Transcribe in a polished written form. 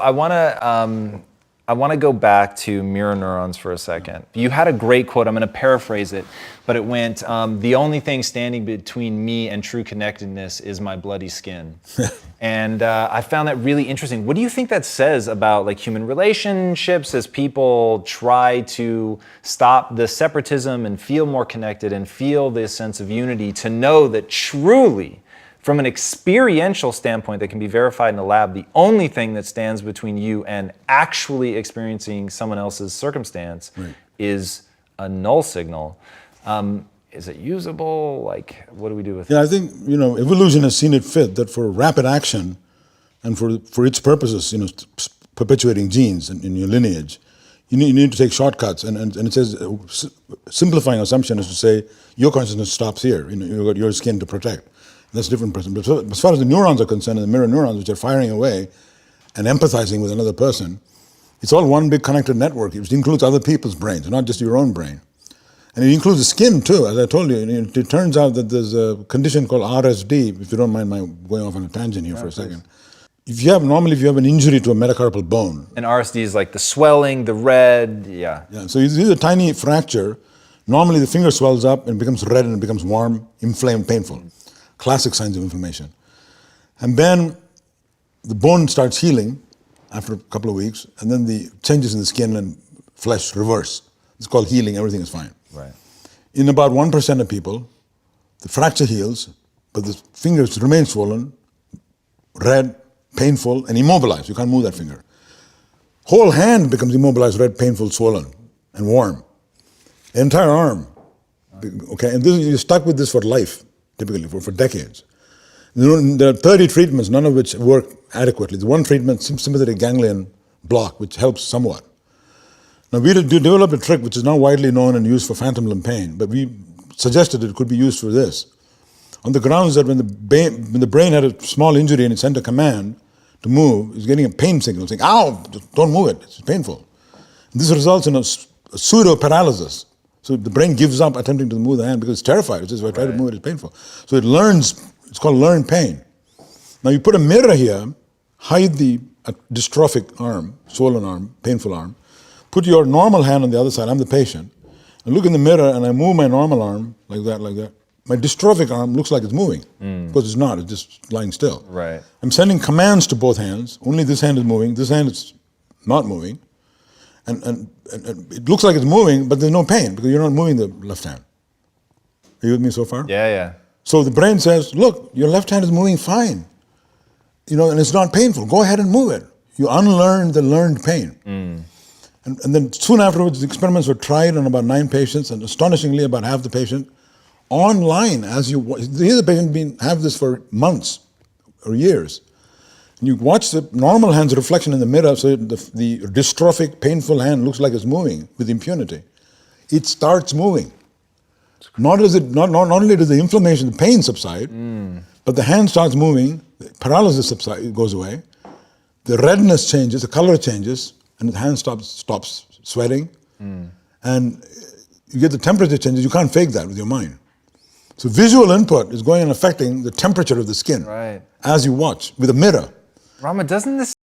I want to go back to mirror neurons for a second. You had a great quote. I'm going to paraphrase it, but it went, "The only thing standing between me and true connectedness is my bloody skin." And I found that really interesting. What do you think that says about like human relationships as people try to stop the separatism and feel more connected and feel this sense of unity, to know that truly, from an experiential standpoint that can be verified in a lab, the only thing that stands between you and actually experiencing someone else's circumstance is a null signal. Is it usable? Like, what do we do with it? Yeah, I think, evolution has seen it fit that for rapid action and for its purposes, perpetuating genes in your lineage, you need to take shortcuts. And it says, simplifying assumption is to say, your consciousness stops here. You've got your skin to protect. That's a different person. But as far as the neurons are concerned, and the mirror neurons, which are firing away and empathizing with another person, it's all one big connected network, which includes other people's brains, not just your own brain. And it includes the skin too. As I told you, it turns out that there's a condition called RSD, if you don't mind my going off on a tangent here for a second. If you have an injury to a metacarpal bone. And RSD is like the swelling, the red, yeah. So you see a tiny fracture. Normally the finger swells up and becomes red and it becomes warm, inflamed, painful. Classic signs of inflammation. And then the bone starts healing after a couple of weeks, and then the changes in the skin and flesh reverse. It's called healing, everything is fine. Right. In about 1% of people, the fracture heals, but the fingers remain swollen, red, painful, and immobilized. You can't move that finger. Whole hand becomes immobilized, red, painful, swollen, and warm. The entire arm. Okay, and you're stuck with this for life, typically, for decades. There are 30 treatments, none of which work adequately. There's one treatment, sympathetic ganglion block, which helps somewhat. Now, we developed a trick which is now widely known and used for phantom limb pain, but we suggested it could be used for this, on the grounds that when the brain had a small injury and it sent a command to move, it's getting a pain signal saying, "Ow, don't move it, it's painful." And this results in a pseudo-paralysis. So the brain gives up attempting to move the hand because it's terrified. It's just, if I try to move it, it's painful. So it learns, it's called learned pain. Now you put a mirror here, hide the dystrophic arm, swollen arm, painful arm, put your normal hand on the other side, I'm the patient, and look in the mirror and I move my normal arm like that, like that. My dystrophic arm looks like it's moving, because it's not, it's just lying still. Right. I'm sending commands to both hands, only this hand is moving, this hand is not moving, and it looks like it's moving, but there's no pain because you're not moving the left hand. Are you with me so far? Yeah, yeah. So the brain says, look, your left hand is moving fine, and it's not painful, go ahead and move it. You unlearn the learned pain. And then soon afterwards, the experiments were tried on about 9 patients, and astonishingly, about half the patient online. The patient have this for months or years. And you watch the normal hand's reflection in the mirror, so the dystrophic, painful hand looks like it's moving with impunity. It starts moving. Not only does the inflammation, the pain subside, but the hand starts moving, the paralysis goes away, the redness changes, the color changes, and the hand stops sweating, and you get the temperature changes. You can't fake that with your mind. So visual input is going and affecting the temperature of the skin as you watch with a mirror. Rama, doesn't this